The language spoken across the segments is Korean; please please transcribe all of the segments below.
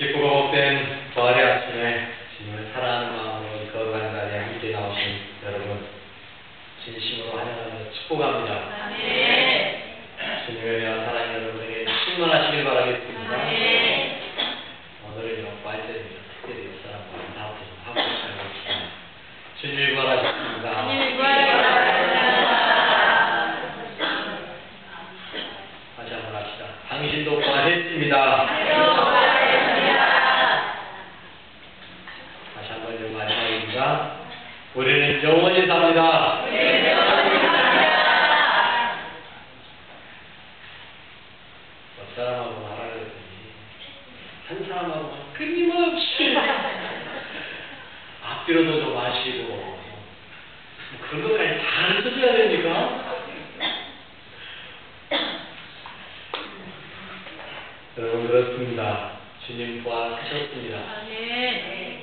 기쁘고 복된 부활의 아침에 주님을 사랑하는 마음으로 거룩한 자리에 함께 나오신 여러분 진심으로 환영하며 축복합니다. 아멘. 주님의 은혜와 사랑이 여러분에게 충만하시길 바라겠습니다. 아멘. 오늘은 부활절입니다. 특별히 옆 사람과 인사부터 좀 하고 시작하겠습니다. 주님이 부활하셨습니다. 주님이 부활하셨습니다. 다시 한번 합시다. 당신도 부활했습니다. 다시 한번 요 마지막입니다. 우리는 영원히 삽니다. 옆 사람하고 말하려 했더니 한 사람하고 끊임없이 앞뒤로도 좀 마시고 그런 것까지 다 가르쳐줘야 됩니까? 여러분 그렇습니다. 주님 부활하셨습니다. 아멘.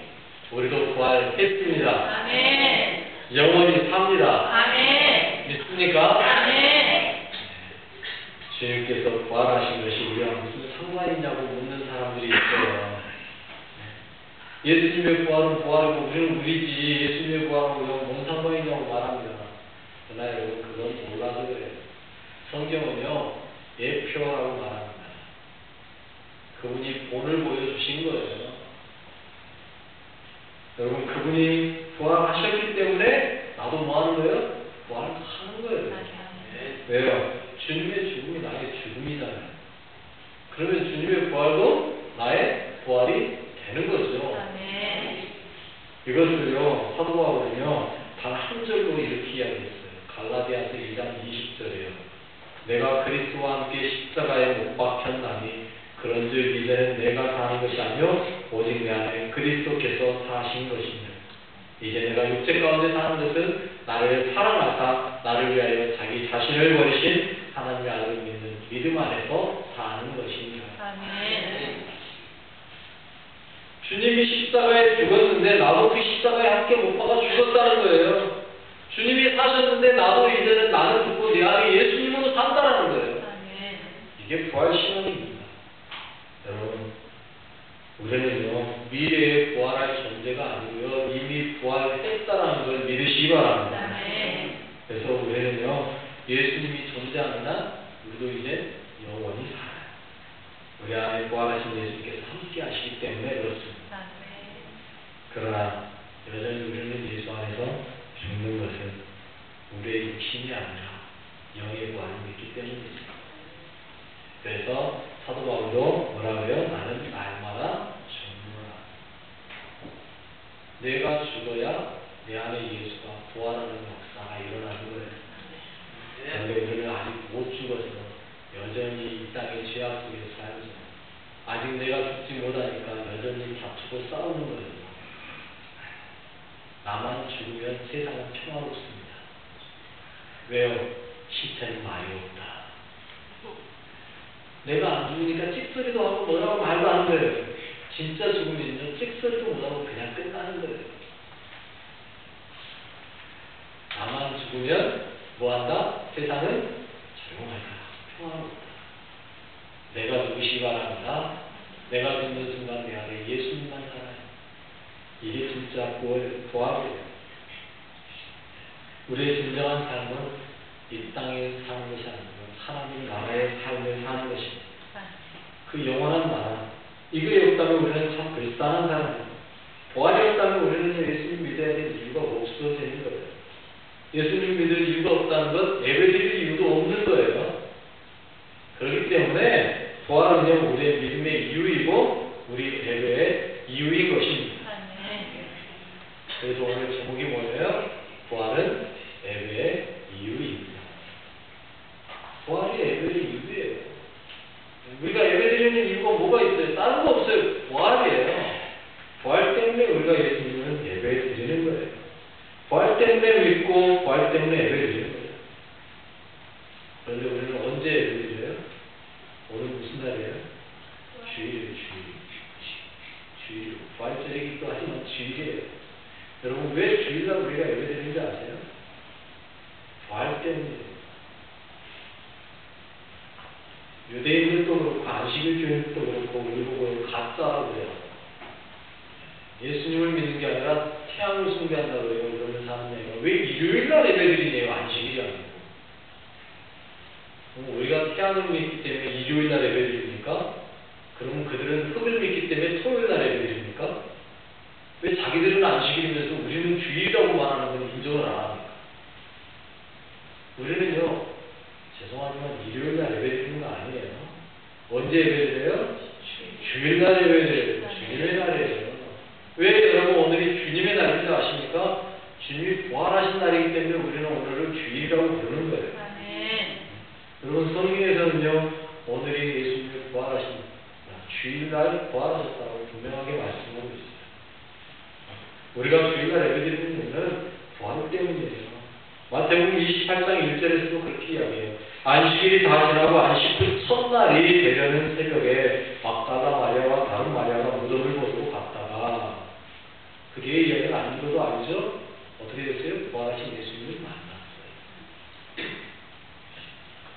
우리도 부활했습니다. 아멘. 영원히 삽니다. 아멘. 믿습니까? 아멘. 주님께서 부활하신 것이 우리와 무슨 상관이 있냐고 묻는 사람들이 있어요. 예수님의 부활은 부활이고 우리는 우리지 예수님의 부활은 우리가 뭔 상관이 있냐고 말합니다. 그러나 여러분 그건 몰라서 그래요. 성경은요 예표라고 말합니다. 그분이 본을 보여주신 거예요. 여러분 그분이 부활하셨기 때문에 나도 뭐 하는 거예요? 부활하는 거예요. 왜요? 주님의 죽음이 나의 죽음이잖아요. 그러면 주님의 부활도 나의 부활이 되는 거죠. 아멘. 이것을요 사도 바울은요 단 한 절로 이렇게 이야기했어요. 갈라디아서 2장 20절이에요. 내가 그리스도와 함께 십자가에 못 박혔나니 그런즉 이제는 내가 사는 것이 아니요 오직 내 안에 그리스도께서 사신 것입니다. 이제 내가 육체 가운데 사는 것은 나를 사랑하사 나를 위하여 자기 자신을 버리신 하나님의 아들을 믿는 믿음 안에서 사는 것입니다. 아멘. 주님이 십자가에 죽었는데 나도 그 십자가에 함께 못 박아 죽었다는 거예요. 주님이 사셨는데 나도 이제는 나는 죽고 내 안에 예수님으로 산다는 거예요. 아멘. 이게 부활 신앙입니다. 여러분 우리는요 미래에 부활할 존재가 아니고요 이미 부활했다라는 걸 믿으시기 바랍니다. 아멘. 그래서 우리는요 예수님이 존재하는 한 우리도 이제 영원히 살아요. 우리 안에 부활하신 예수님께서 함께 하시기 때문에 그렇습니다. 아멘. 그러나 여전히 우리는 예수 안에서 죽는 것은 우리의 육신이 아니라 영의 부활을 믿기 때문입니다. 그래서 사도 바울도 뭐라 그래요? 나는 날마다 죽노라. 내가 죽어야 내 안에 예수가 부활하는 역사가 일어나는 거예요. 그런데 우리는 아직 못 죽어서 여전히 이 땅의 죄악 속에 살면서 아직 내가 죽지 못하니까 여전히 다투고 싸우는 거예요. 나만 죽으면 세상은 평화롭습니다. 왜요? 시체는 말이 없다. 내가 안 죽으니까 찍소리도 하고 뭐라고 말도 하는 거예요. 진짜 죽으면요 찍소리도 못하고 그냥 끝나는 거예요. 나만 죽으면 뭐한다? 세상은 조용하다. 평화롭다. 내가 죽으시기 바랍니다. 내가 죽는 순간 내 안에 예수님만 살아요. 이게 진짜 부활이에요. 우리의 진정한 삶은 이 땅에 사는 것이 아니고 하나님 나라의 삶을 사는 것입니다. 그 영원한 나라. 이게 없다면 우리는 참 불쌍한 사람입니다. 부활이 없다면 우리는 예수님 믿어야 될 이유가 없어지는 거예요. 예수님 믿을 이유가 없다는 것, 예배드릴 이유도 없는 거예요. 그렇기 때문에 부활은요 우리의 믿음의 이유이고 우리 예배의 이유인 것입니다. 그래서 오늘 제목이 뭐예요? 부활은 예배의 이유입니다. 부활이 예배의 이유예요. 우리가 예배드리는 이유가 뭐가 있어요? 다른 거 없어요. 부활이에요. 부활 때문에 우리가 예수님은 예배드리는 거예요. 부활 때문에 믿고 부활 때문에 예배드리는 거예요. 그런데 우리는 언제 예배드려요? 오늘 무슨 날이에요? 주일이에요. 주일. 부활절이기도 하지만 주일이에요. 여러분 왜 주일날 우리가 예배드리는지 아세요? 부활 때문이에요. 유대인들도 그렇고 안식일 교인들도 그렇고 우리 보고 가짜라고 그래요. 예수님을 믿는 게 아니라 태양을 숭배한다고 그래요. 이러는 사람들이 왜 일요일날 예배드리네요. 안식일이 아니고. 우리가 태양을 믿기 때문에 일요일날 예배드립니까? 그러면 그들은 흙을 믿기 때문에 토요일날 예배드립니까? 왜 자기들은 안식일이면서 우리는 주일이라고 말하는 건 인정을 안 합니까? 우리는요, 죄송하지만 일요일날 예배드리는 거 아니에요. 언제 예배드려요? 주일날 예배드려요. 주님의 날이에요. 왜 여러분 오늘이 주님의 날인지 아십니까? 주님이 부활하신 날이기 때문에 우리는 오늘을 주일이라고 부르는 거예요. 여러분 성경에서는요, 오늘이 예수님이 부활하신 날, 주일날 부활하셨다고 분명하게 말씀하고 있어요. 우리가 주일날 예배드리는 이유는 부활 때문이에요. 마태복음 28장 1절에서도 그렇게 이야기해요. 안식일이 다 지나고 안식 후 첫날이 되려는 새벽에 막달라 마리아와 다른 마리아가 무덤을 보러 갔다가 그게 이야기가 아닌 것도 알죠? 어떻게 됐어요? 부활하신 예수님을 만났어요.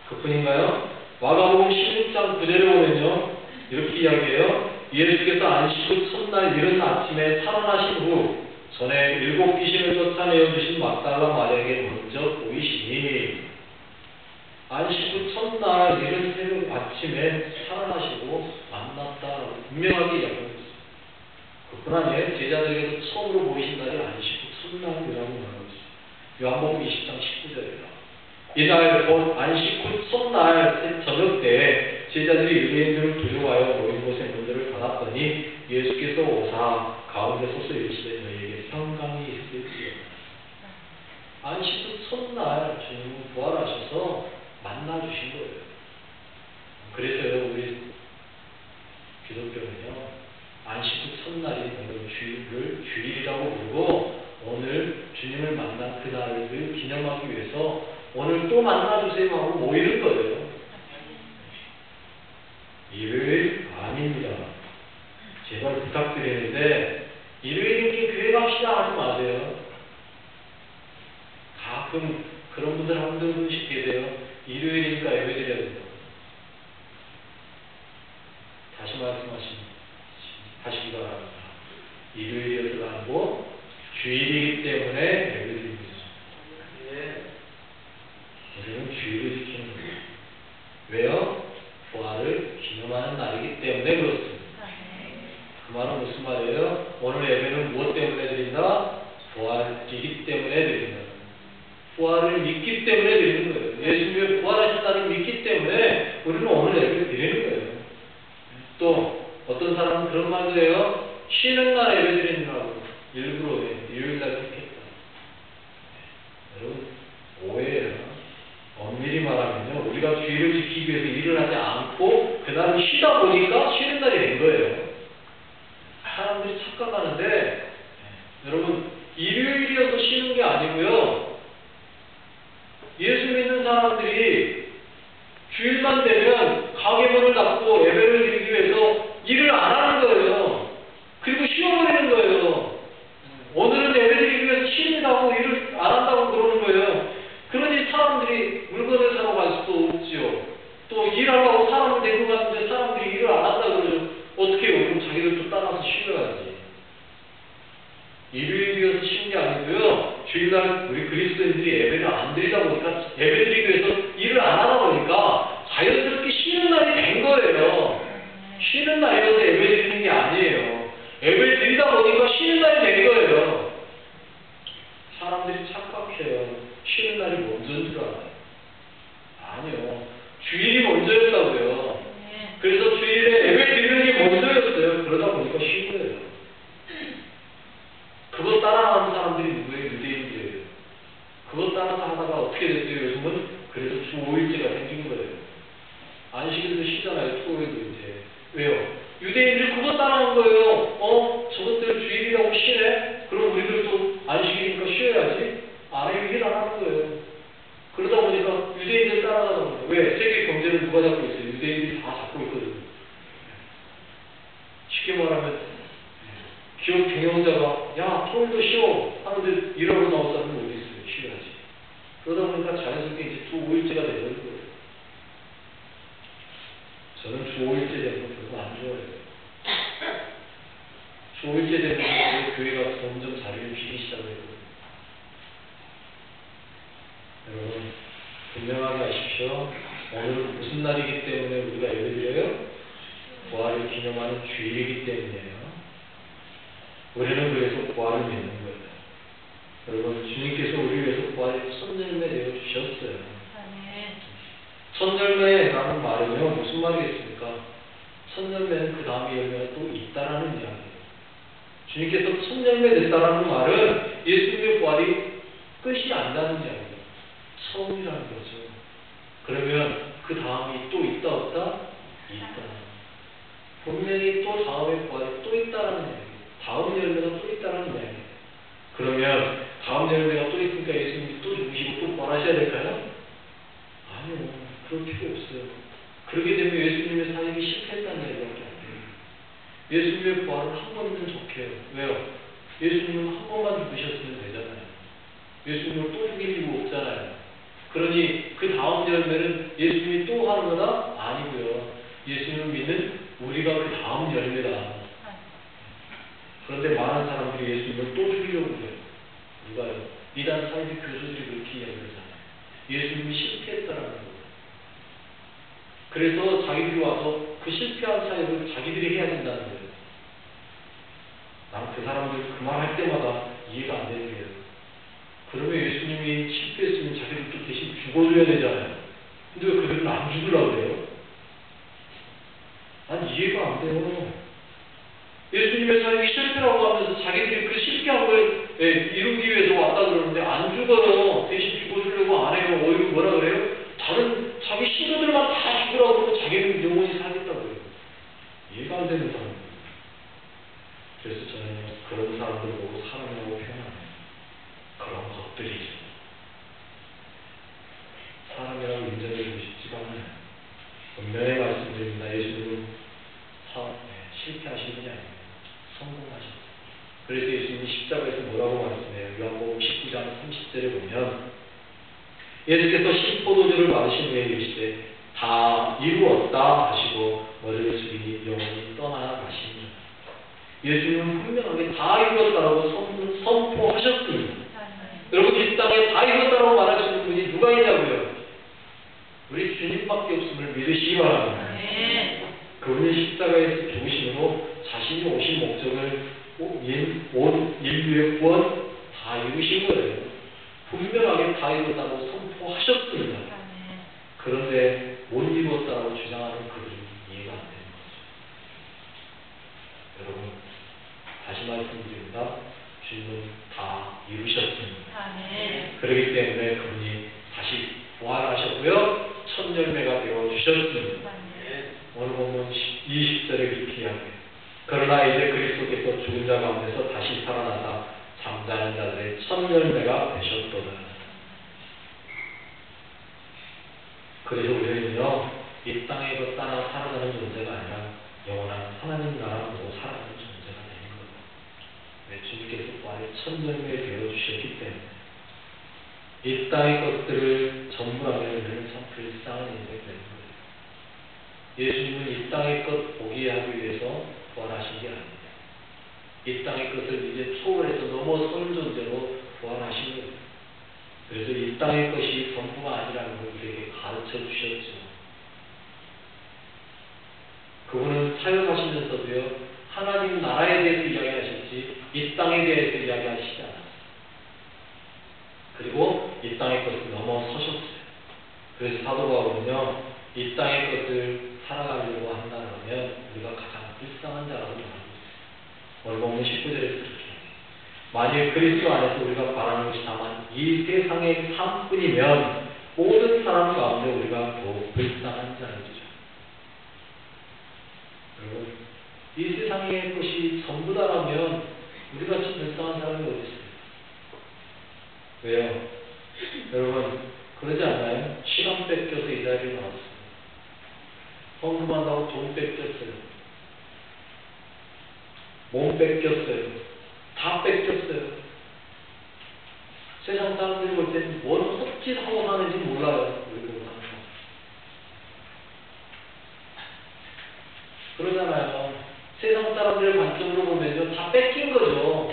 그뿐인가요? 마가복음 16장 9절에 보면요, 이렇게 이야기해요. 예수께서 안식 후 첫날 이른 아침에 살아나신 후 전에 7 귀신을 쫓아내어 주신 막달라 마리아에게 먼저 보이시니 안식 후 첫날 이른 새벽 아침에 살아나시고 만났다라고 분명하게 이야기하고 있어요. 그뿐 아니에요. 제자들에게도 처음으로 보이신 날이 안식 후 첫날이라고 말하고 있어요. 요한복음 20장 19절이에요. 이날 곧 안식 후 첫날 저녁 때 제자들이 유대인들을 두려워하여 모인 곳에 문들을 닫았더니 예수께서 오사 가운데 서서 이르시되 너희에게 평강이 있을지어다. 안식 후 첫날 주님은 부활하셔서 만나주신 거예요. 그래서요, 우리 기독교는요, 안식 후 첫날인 오늘 주일을 주일이라고 부르고 오늘 주님을 만난 그날을 기념하기 위해서 오늘 또 만나주세요 하고 모이는 거예요. 일요일 아닙니다. 제발 부탁드리는데 일요일이니 교회 갑시다 하지 마세요. 가끔 그런 분들 한 분씩 계세요. 일요일이니까 예배드려야 된다. 다시 하시기 바랍니다. 일요일이어서가 아니고 주일이기 때문에 예배드립니다. 우리는 주일을 지키는 거예요. 왜요? 부활을 기념하는 날이기 때문에 그렇습니다. 그 말은 무슨 말이에요? 오늘 예배는 무엇 때문에 드린다? 부활이기 때문에 드린다. 부활을 믿기 때문에 드리는 거예요. 예수님의 부활하신 날을 믿기 때문에 우리는 오늘 예배를 드리는 거예요. 또 어떤 사람은 그런 말도 해요. 쉬는 날 예배 드리느라고 일부러 일요일 날 택했다. 여러분 오해예요. 엄밀히 말하면요, 우리가 주일을 지키기 위해서 일을 하지 않고 그날을 쉬다 보니까 쉬는 날이 된 거예요. 사람들이 착각하는데 여러분 일요일이어서 쉬는 게 아니고요, 예수 믿는 사람들이 주일만 되면 가게 문을 닫고 예배를 드리기 위해서 일을 안 하는 거예요. 그리고 쉬어버리는 거예요. 오늘은 예배 드리기 위해서 쉰다고 일을 안 한다고 그러는 거예요. 그러니 사람들이 물건을 사러 갈 수도 없지요. 또 일하려고 사람을 데리고 갔는데 사람들이 일을 안 한다고 그러죠. 어떻게 해요? 그럼 자기들도 따라서 쉬어야지. 일요일이어서 쉬는 게 아니고요, 주일날 우리 그리스도인들이 예배를 안 드리다 보니까, 예배 드리기 위해서 일을 안 하다 보니까 자연스럽게 쉬는 날이 된 거예요. 쉬는 날이어서 예배 드리는 게 아니에요. 예배 드리다 보니까 쉬는 날이 된 거예요. 사람들이 착각해요. 쉬는 날이 먼저인 줄 알아요. 아니요. 주일이 먼저였다고요. 그래서 주일에 예배 드리는 게 먼저였어요. 그러다 보니까 쉰 거예요. 그거 따라하는 사람들이 누구예요? 유대인들이에요. 그거 따라서 하다가 어떻게 됐어요? 요즘은 그래서 주 5일제가 생긴 거예요. 안식일도 쉬잖아요. 주 5일도 이제. 왜요? 유대인들이 그거 따라한 거예요. 저것들 주일이라고 쉬네? 그럼 우리들도 안식일이니까 쉬어야지? 아예 일 안 하는 거예요. 그러다 보니까 유대인들 따라가는 거예요. 왜? 세계 경제를 누가 잡고 있어요? 유대인들이 다 잡고 있거든요. 쉽게 말하면 기업 경영자가 야 토요일도 쉬어 하는데 일하러 나올 사람은 어디 있어요? 쉬어야지. 그러다 보니까 자연스럽게 이제 주 5일제가 되는 거예요. 저는 주 5일제 되는 거 별로 안 좋아해요. 주 5일제 되는 거 교회가 점점 자리를 비기 시작했거든요. 여러분, 분명하게 아십시오. 오늘은 무슨 날이기 때문에 우리가 예배드려요? 부활을 기념하는 주일이기 때문이에요. 우리는 그래서 부활을 믿는 거예요. 여러분, 주님께서 우리 위해서 부활의 첫 열매 되어 주셨어요. 첫 열매라는 말은요, 무슨 말이겠습니까? 첫 열매는 그 다음에 열매가 또 있다라는 이야기예요. 주님께서 첫 열매 됐다라는 말은 예수님의 부활이 끝이 아니라는 이야기예요. 처음이라는 거죠. 그러면 그 다음이 또 있다 없다? 있다. 분명히 또 다음에 부활이 또 있다라는 이야기예요. 다음 열매가 또 있다라는 이야기예요. 그러면 다음 열매가 또 있으니까 예수님이 또 죽으시고 또 부활하셔야 될까요? 아니요. 그럴 필요 없어요. 그렇게 되면 예수님의 사역이 실패했다는 얘기밖에 안 돼요. 예수님의 부활은 한 번이면 좋게요. 왜요? 예수님은 한 번만 죽으셨으면 되잖아요. 예수님을 또 죽일 이유 없잖아요. 그러니 그 다음 열매는 예수님이 또 하는 거다? 아니고요. 예수님을 믿는 우리가 그 다음 열매다. 그런데 많은 사람들이 예수님을 또 죽이려고 해요. 누가요? 이단 사이비 교수들이 그렇게 이야기하잖아요. 예수님이 실패했다라는 거예요. 그래서 자기들이 와서 그 실패한 사역을 자기들이 해야 된다는 거예요. 난 그 사람들 그 말 할 때마다 이해가 안 되는 거예요. 그러면 예수님이 실패했으면 자기들도 대신 죽어줘야 되잖아요. 근데 왜 그들은 안 죽으려고 그래요? 난 이해가 안 돼요. 예수님의 사역이 실패라고 하면서 자기들이 그 실패한 걸 이루기 위해서 왔다 그러는데 안 죽어요. 대신 죽어주려고 안 해요. 오히려 뭐라 그래요? 다른 자기 신도들만 다 죽으라고 그러고 자기는 영원히 살겠다고 해요. 이해가 안 되는 사람이에요. 그래서 저는 그런 사람들 보고 사람이라고 표현합니다. 그런 것들이죠. 사람이라고 인정해주고 싶지가 않아요. 분명히 말씀드립니다. 예수님은 실패하신 분이 아닙니다. 성공하셨어요. 그래서 예수님이 십자가에서 뭐라고 말씀해요? 요한복음 19장 30절에 보면 예수께서 신포도주를 받으신 후에 이르시되 다 이루었다 하시고 머리를 숙이니 영원히 떠나가십니다. 예수님은 분명하게 다 이루었다라고 선포하셨습니다. 여러분, 이 땅에 다 이뤘다고 말할 수 있는 분이 누가 있냐고요? 우리 주님밖에 없음을 믿으시기 바랍니다. 그분이 십자가에서 죽으심으로 자신이 오신 목적을 온 인류의 구원 다 이루신 거예요. 분명하게 다 이뤘다고 선포하셨습니다. 그런데 못 이루었다고 주장하는 그들은 이해가 안 되는 거죠. 여러분, 다시 말씀드립니다. 주님은 다 이루셨습니다. 그렇기 때문에 그분이 다시 부활하셨고요. 첫 열매가 되어 주셨습니다. 오늘 보면 20절에 그렇게 이야기해요. 그러나 이제 그리스도께서 죽은 자 가운데서 다시 살아나사 잠자는 자들의 첫 열매가 되셨도다. 그래서 우리는요, 이 땅에 따라 살아가는 존재가 아니라 영원한 하나님 나라 보고 살아가는 존재가 되는 거예요. 왜? 주님께서 부활의 첫 열매 되어 주셨기 때문에. 이 땅의 것들을 전부 하면 우리는 참 불쌍한 인생이 되는 거예요. 예수님은 이 땅의 것 보게 하기 위해서 부활하신 게 아닙니다. 이 땅의 것을 이제 초월해서 넘어선 존재로 부활하신 거예요. 그래서 이 땅의 것이 전부가 아니라는 걸 우리에게 가르쳐 주셨죠. 그분은 사역하시면서도요, 하나님 나라에 대해서 이야기하셨지 이 땅에 대해서 이야기하시지 않았어요. 그리고 이 땅의 것을 넘어서셨어요. 그래서 사도 바울은요, 이 땅의 것을 살아가려고 한다면 우리가 가장 불쌍한 자라고 말하고 있어요. 오늘 보면 19절에서 그렇게 해요. 만일 그리스도 안에서 우리가 바라는 것이 다만 이 세상의 삶뿐이면 모든 사람 가운데 우리가 더욱 불쌍한 자이죠. 여러분, 이 세상의 것이 전부다라면 우리같이 불쌍한 사람이 어디 있어요? 왜요? 여러분, 그러지 않나요? 시간 뺏겨서 이 자리에 나왔어요. 헌금한다고 돈 뺏겼어요. 몸 뺏겼어요. 다 뺏겼어요. 세상 사람들이 볼 때는 뭔 헛짓하고 사는지 몰라요. 우리 보고 사는 거. 그러잖아요. 세상 사람들의 관점으로 보면요, 다 뺏긴 거죠.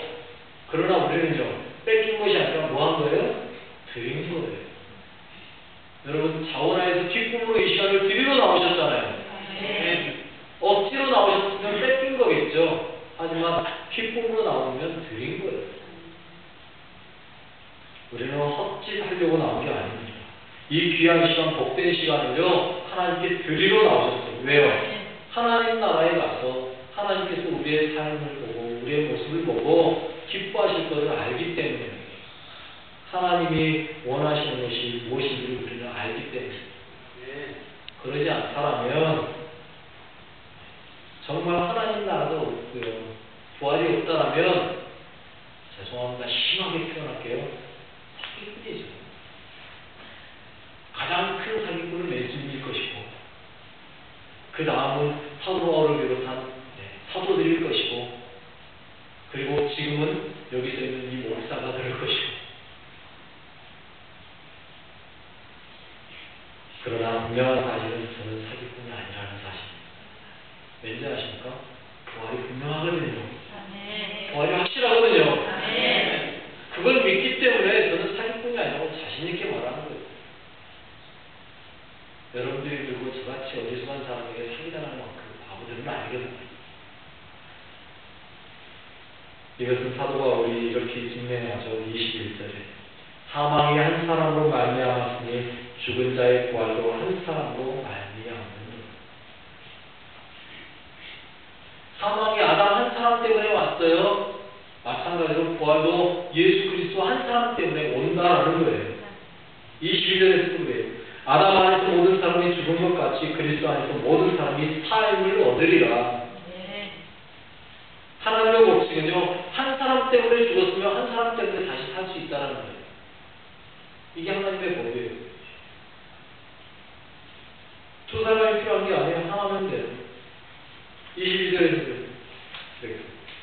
그러나 우리는요, 뺏긴 것이 아니라 뭐 한 거예요? 드린 거예요. 여러분, 자원하에서 기쁨으로 이 시간을 드리러 나오셨잖아요. 억지로 나오셨으면 뺏긴 거겠죠. 하지만 기쁨으로 나오면 드린 거예요. 우리는 헛짓하려고 나온 게 아닙니다. 이 귀한 시간, 복된 시간을요, 하나님께 드리러 나오셨어요. 왜요? 하나님 나라에 가서 하나님께서 우리의 삶을 보고 우리의 모습을 보고 기뻐하실 것을 알기 때문에, 하나님이 원하시는 것이 무엇인지를 우리는 알기 때문에, 그러지 않다라면 정말 하나님 나라도 없고요, 부활이 없다라면, 죄송합니다, 심하게 표현할게요, 사기꾼이죠. 가장 큰 사기꾼은 예수님일 것이고, 그 다음은 사도 바울을 비롯한 사도들일 것이고, 그리고 지금은 여기서 있는 이 목사가 될 것이고. 그러나 분명한 사실은 저는 사기꾼이 아니라는 사실입니다. 왠지 아십니까? 부활이 분명하거든요. 부활이 확실하거든요. 그걸 믿기 때문에 저는 사기꾼이 아니라고 자신있게 말하는 거예요. 여러분들이 그리고 저같이 어리숙한 사람에게 사기당하는 만큼 바보들은 아니거든요. 이것은 사도 바울이 이렇게 증명하죠. 21절에 사망이 한 사람으로 말미암았으니 죽은 자의 부활도 한 사람으로 말미암는. 사망이 아담 한 사람 때문에 왔어요. 마찬가지로 부활도 예수 그리스도 한 사람 때문에 온다라는 거예요. 22절에서도 그래요. 아담 안에서 모든 사람이 죽은 것 같이 그리스도 안에서 모든 사람이 삶을 얻으리라. 하나님의 법칙은요, 한 사람 때문에 죽었으면 한 사람 때문에 다시 살 수 있다는 거예요. 이게 하나님의 법이에요. 두 사람이 필요한 게 아니에요. 하나면 돼요. 22절에서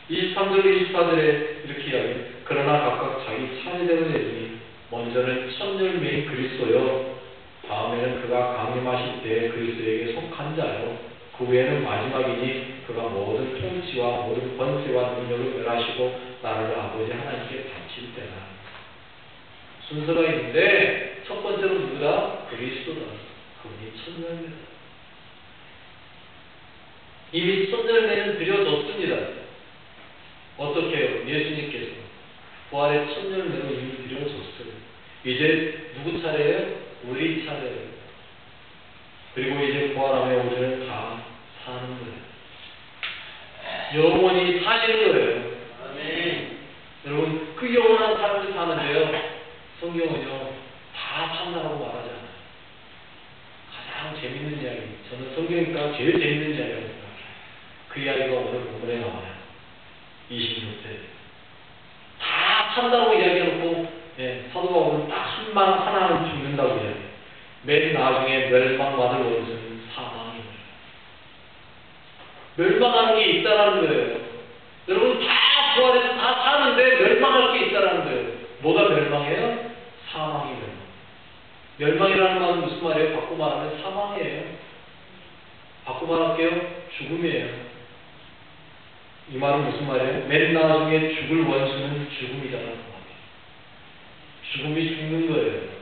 23절, 24절에 이렇게 이야기해요. 그러나 각각 자기 차례대로 내주니 먼저는 첫 열매인 그리스도요, 다음에는 그가 강림하실 때 그리스도에게 속한 자요, 그 후에는 마지막이니 그가 모든 통치와 모든 권세와 능력을 멸하시고 나라를 아버지 하나님께 바칠 때라. 순서가 있는데 첫 번째로 누구다? 그리스도다. 그분이 첫 열매다. 이미 첫 열매는 드려졌습니다. 어떻게 해요? 예수님께서 부활의 첫 열매로 이미 드려졌어요. 이제 누구 차례예요? 우리 차례예요. 그리고 이제 부활하며 우리는 다 사는 거예요. 영원히 사시는 거예요. 아멘. 여러분, 그 영원한 삶을 사는데요, 성경은요, 다 산다고 말하지 않아요. 가장 재밌는 이야기, 저는 성경이니까 제일 재밌는 이야기라고 생각해요. 그 이야기가 오늘 본문에 나와요. 26절. 다 산다고 이야기해놓고, 사도 바울은 딱 하나는 죽는다고 이야기해요. 맨 나중에 멸망받을 원수는 사망입니다. 멸망하는 게 있다라는 거예요. 여러분, 다 부활해서 다 사는데 멸망할 게 있다라는 거예요. 뭐가 멸망해요? 사망이 멸망. 멸망이라는 말은 무슨 말이에요? 바꿔 말하면 사망이에요. 바꿔 말할게요. 죽음이에요. 이 말은 무슨 말이에요? 맨 나중에 죽을 원수는 죽음이다라는 말이에요. 죽음이 죽는 거예요.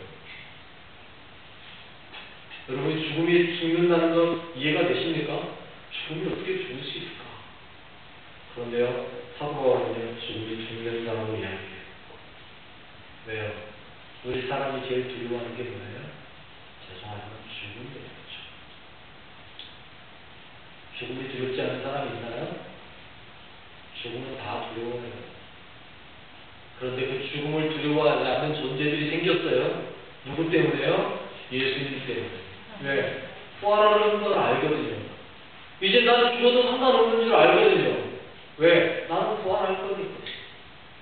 여러분, 죽음이 죽는다는 건 이해가 되십니까? 죽음이 어떻게 죽을 수 있을까? 그런데요, 사도 바울은요, 죽음이 죽는다고 이야기해요. 왜요? 우리 사람이 제일 두려워하는 게 뭐예요? 죄송하지만 죽음이에요. 죽음이 두렵지 않은 사람이 있나요? 죽음은 다 두려워해요. 그런데 그 죽음을 두려워하지 않는 존재들이 생겼어요. 누구 때문에요? 예수님 때문에. 왜? 부활하는 걸 알거든요. 이제 나는 죽어도 상관없는 줄 알거든요. 왜? 나는 부활할 거니까.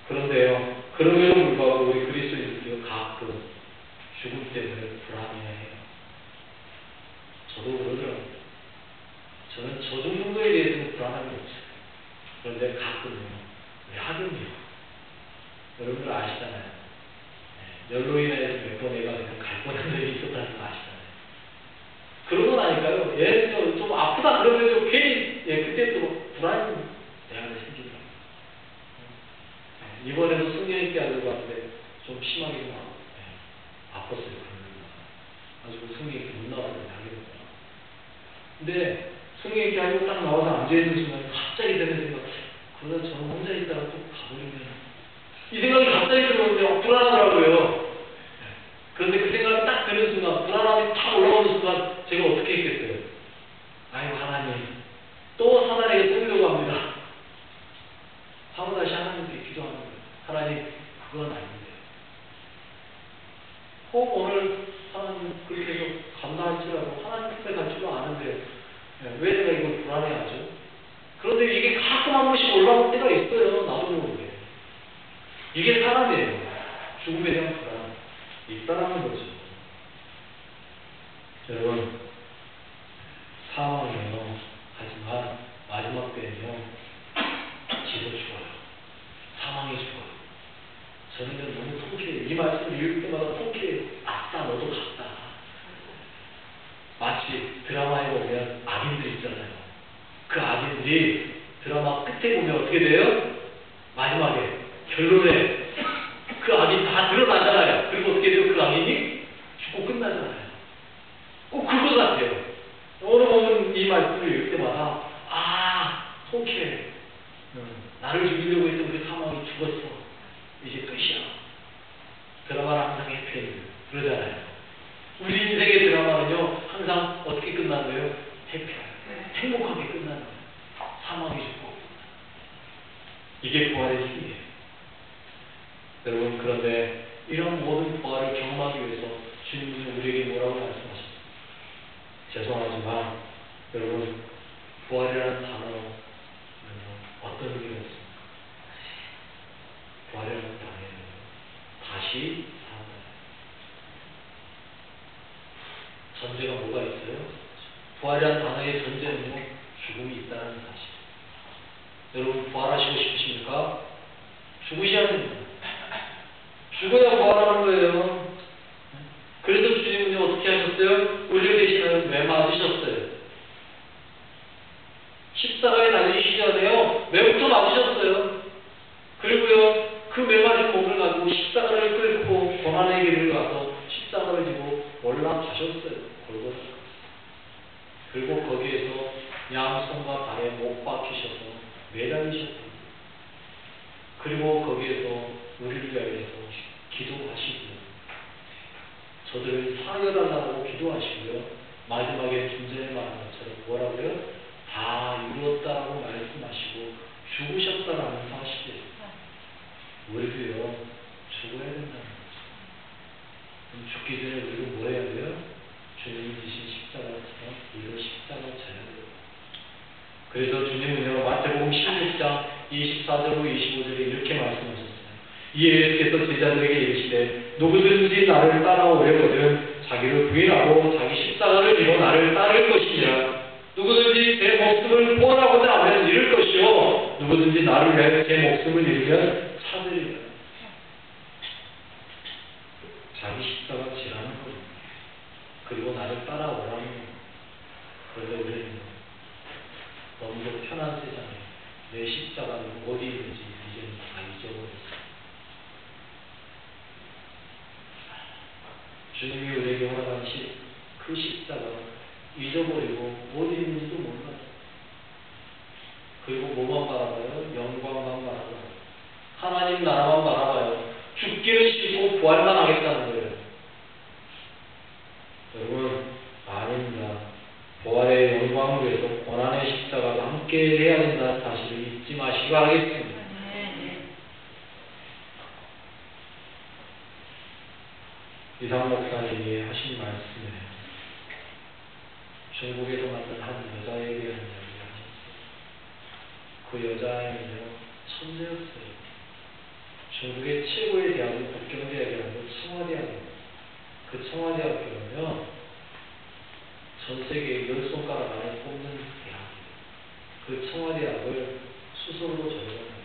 그런데요, 그럼에도 불구하고 우리 그리스도인들이 가끔 죽음 때문에 불안해해요. 저도 그러더라고요. 저는 저 정도에 대해서는 불안한 게 없어요. 그런데 가끔요, 야근이요. 여러분들 아시잖아요. 열로 인해서 몇 번 애가 그냥 갈 뻔한 일이 있었다는 거 아시잖아요. 그러고 나니까요, 좀 아프다 그러면 좀 괜히, 그때 또 불안이 내가 생기더라고요. 이번에도 승리 있게 하려고 하는데 좀 심하게 아팠어요. 가지고 승리 있게 못 나왔어요. 당연히. 근데 승리 있게 하고 딱 나와서 앉아있는 순간 갑자기 드는 생각, 그러다 저는 혼자 있다가 또 가버리면 이 생각이 갑자기 들어오는데 불안하더라고요. 그런데 그 생각이 딱 드는 순간, 불안함이 탁 올라오는 순간 제가 어떻게 했겠어요? 아이고 하나님, 또 사단에게 쏘려고 합니다. 하고 다시 하나님께 기도하는 거예요. 하나님, 그건 아닌데. 혹 오늘 하나님 그렇게 해서 감사할지라도 하나님 뜻에 갈 줄도 아는데 왜 내가 이걸 불안해하죠? 그런데 이게 가끔 한 번씩 올라올 때가 있어요. 나도 모르게. 이게 사람이에요. 죽음에 대한 불안 있다라는 거죠. 여러분, 사망이에요. 하지만 마지막 때는요, 지도 죽어요. 사망이 죽어요. 저는 너무 통쾌해요. 이 말씀을 읽을 때마다 통쾌해요. 아싸, 너도 갔다. 마치 드라마에 보면 악인들 있잖아요. 그 악인들이 드라마 끝에 보면 어떻게 돼요? 마지막에 결론에 그 악인 다 드러나잖아요. 그리고 어떻게 돼요? 그 악인이 죽고 끝나잖아요. 꼭 그거 같아요. 오늘 보면 이 말씀을 읽을 때마다 통쾌해. 나를 죽이려고 했던 그 사망이 죽었어. 이제 끝이야. 드라마는 항상 해피엔드 그러잖아요. 우리 인생의 드라마는요 항상 어떻게 끝나는 거예요? 행복하게 끝나는 거예요. 사망이 죽고. 이게 부활의 힘이에요. 여러분, 그런데 이런 모든 부활을 경험하기 위해서 주님은 우리에게 뭐라고 말씀하십니까? 죄송하지만 여러분, 부활이라는 단어는 어떤 의미가 있습니까? 부활이라는 단어는 다시 산다. 전제가 뭐가 있어요? 부활이라는 단어의 전제는요, 죽음이 있다는 사실. 여러분, 부활하시고 싶으십니까? 죽으셔야 됩니다. 죽어야 부활하는 거예요. 그래서 주님은요, 어떻게 하셨어요? 우리를 대신하여 매 맞으셨어요. 십자가에 달리시기 전에요, 매부터 맞으셨어요. 그리고요, 그 매 맞은 몸을 가지고 십자가를 끌고 고난의 길을 가서 십자가를 지고 올라가셨어요. 골고다. 그리고 거기에서 양손과 발에 못 박히셔서 매달리셨습니다. 그리고 거기에서 우리를 위하여서 기도하시고요. 저들을 사여달라고 기도하시고요. 마지막에 중전에 말한 것처럼 뭐라고요? 다 이루었다라고 말씀하시고 죽으셨다라는 사실이에요. 우리도요, 죽어야 된다는 거죠. 그럼 죽기 전에 우리가 뭐 해야 돼요? 주님이 지신 십자가처럼 우리도 십자가 져야 돼요. 그래서 주님은요, 마태복음 16장 24절로 25절에 이렇게 말씀하셨어요. 이에 예수께서 제자들에게 이르시되 누구든지 나를 따라오려거든 자기를 부인하고 자기 십자가를 지고 나를 따를 것이니라. 누구든지 제 목숨을 구원하고자 하면 잃을 것이요 누구든지 나를 위하여 제 목숨을 잃으면 찾으리라. 자기 십자가 지라는 거예요. 그리고 나를 따라오라는 거예요. 그런데 우리는 너무도 편한 세상에 내 십자가는 어디 있는지 이제는 다 잊어버렸어요. 주님이 우리에게 허락한 그 십자가 잊어버리고 어디 있는지도 몰라요. 그리고 뭐만 바라봐요? 영광만 바라봐요. 하나님 나라만 바라봐요. 죽기는 싫고 부활만 하겠다는 거예요. 여러분, 아닙니다. 부활의 영광을 위해서 고난의 십자가도 함께 해야 된다는 사실을 잊지 마시기 바라겠습니다. 이상 목사님이 하신 말씀에 중국에서 만난 한 여자에 대한 이야기를 하셨어요. 그 여자애는요, 천재였어요. 중국의 최고의 대학은 북경대학이 아니고 청와대학입니다. 그 청와대학교는요, 전 세계 10손가락 안에 꼽는 대학이에요. 그 청와대학을 수소로 전공합니다.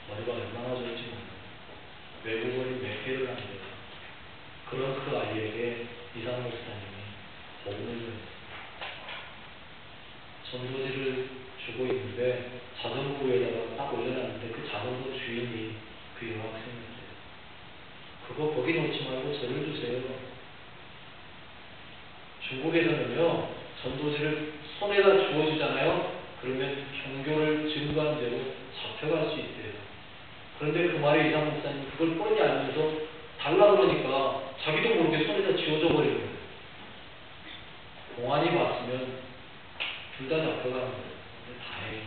머리가 얼마나 좋은지 몰라요. 외국어를 몇 개를 합니다. 그런 그 아이에게 이상 목사님이 복음을 전했습니다. 전도지를 주고 있는데 자전거 위에다가 딱 올려놨는데 그 자전거 주인이 그 여학생이었어요. 그거 거기 놓지 말고 저를 주세요. 중국에서는요, 전도지를 손에다 주워주잖아요. 그러면 종교를 증거한 죄로 잡혀갈 수 있대요. 그런데 그 말에 이상 목사님 그걸 뻔히 알면서 달라 그러니까 자기도 모르게 손에다 쥐어줘 버리는 거예요. 공안이 봤으면 둘 다 잡혀가는 거예요. 근데 다행히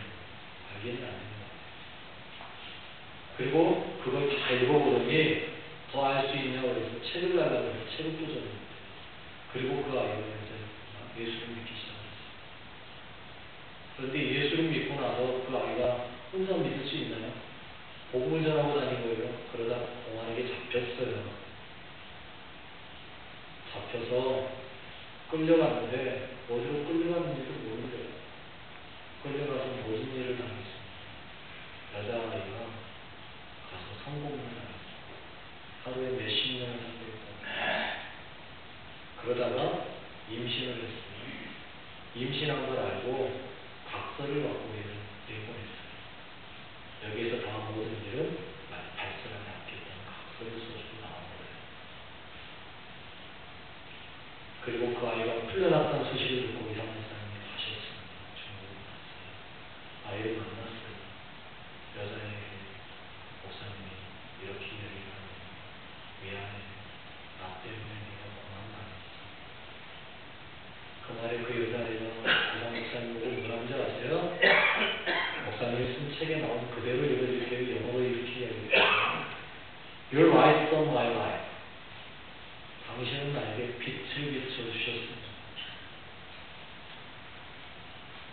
알게는 안 됩니다. 그리고 그걸 다 읽어보더니 더 알 수 있냐고 해서 책을 달라고 해서 책을 꽂아줍니다. 그리고 그 아이가 이제 예수를 믿기 시작했어요. 그런데 예수를 믿고 나서 그 아이가 혼자 믿을 수 있나요? 복음을 전하고 다닌 거예요. 그러다 공안에게 잡혔어요. 잡혀서 끌려갔는데 어디로 끌려갔는지도 모르는데요. 끌려가서 무슨 일을 당했습니다. 여자아이가 가서 성공을 당했어요. 하루에 몇십 년을 상대했다. 그러다가 임신을 했어요. 임신한 걸 알고 각서를 받고 내보냈어요. 여기에서 당한 모든 일은 발설하지 않겠다는 각서를 써주고 나온 거예요. 그리고 그 아이가 풀려났다는 소식을 듣고 이상 목사님이 가셨습니다. 중국에 갔어요. 아이를 만났어요. 여자에게 목사님이 이렇게 이야기를 하네요. 미안해. 나 때문에 네가 고난당했어. 그날에 그 여자애가 이상 목사님 보고 뭐라는지 아세요? 목사님이 쓴 책에 나온 그대로 읽어줄게요. 영어로 이렇게 이야기해요. Your light on my life. 당신은 나에게 빛을 비춰주셨습니다.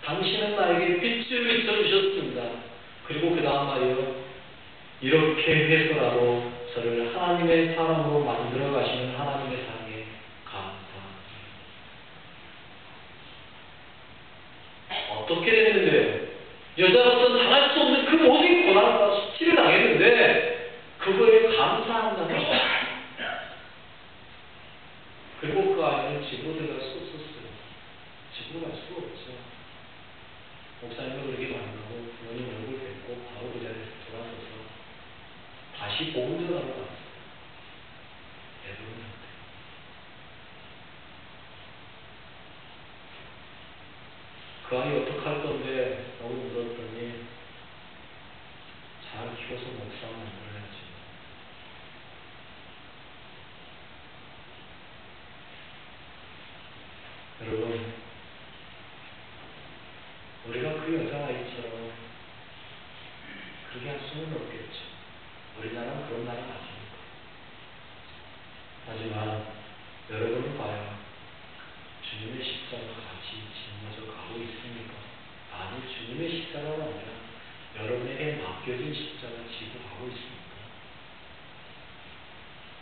당신은 나에게 빛을 비춰주셨습니다. 그리고 그 다음 말이요. 이렇게 해서라도 저를 하나님의 사람으로 만들어 가시는 하나님의 사랑에 감사합니다. 어떻게 됐는데요? 여자로서 당할 수 없는 그 모든 고난과 수치를 당했는데 그거에 감사한다는 거예요. 그리고 그 아이는 집으로 들어갈 수 없었어요. 집으로 갈 수가 없죠. 목사님을 그렇게 만나고 부모님 얼굴 뵙고 바로 그 자리에서 돌아서서 다시 복음 전하러 갔어요. 대부분한테. 그 아이 어떡할 건데 라고 물었더니 잘 키워서 목사 만들어야지. 여러분, 우리가 그 여자아이처럼 그렇게 할 수는 없겠죠. 우리나라는 그런 나라 아닙니까? 하지만 여러분은 과연 주님의 십자가 같이 짊어져 가고 있습니까? 아니, 주님의 십자가가 아니라 여러분에게 맡겨진 십자가 지고 가고 있습니까?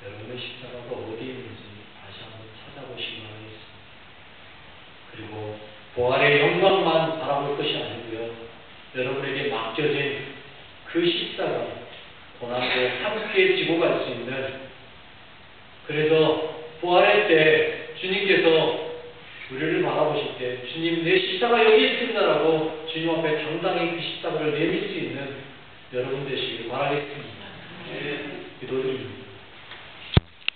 여러분의 십자가가 어디 있는지 다시 한번 찾아보시기 바라겠습니다. 그리고 부활의 영광만 바라볼 것이 아니고요. 여러분에게 맡겨진 그 십자가, 고난도 함께 지고 갈 수 있는, 그래서 부활의 때 주님께서 우리를 바라보실 때 주님 내 십자가 여기 있습니다라고 주님 앞에 당당히 그 십자가를 내밀 수 있는 여러분 되시길 바라겠습니다. 기도드립니다.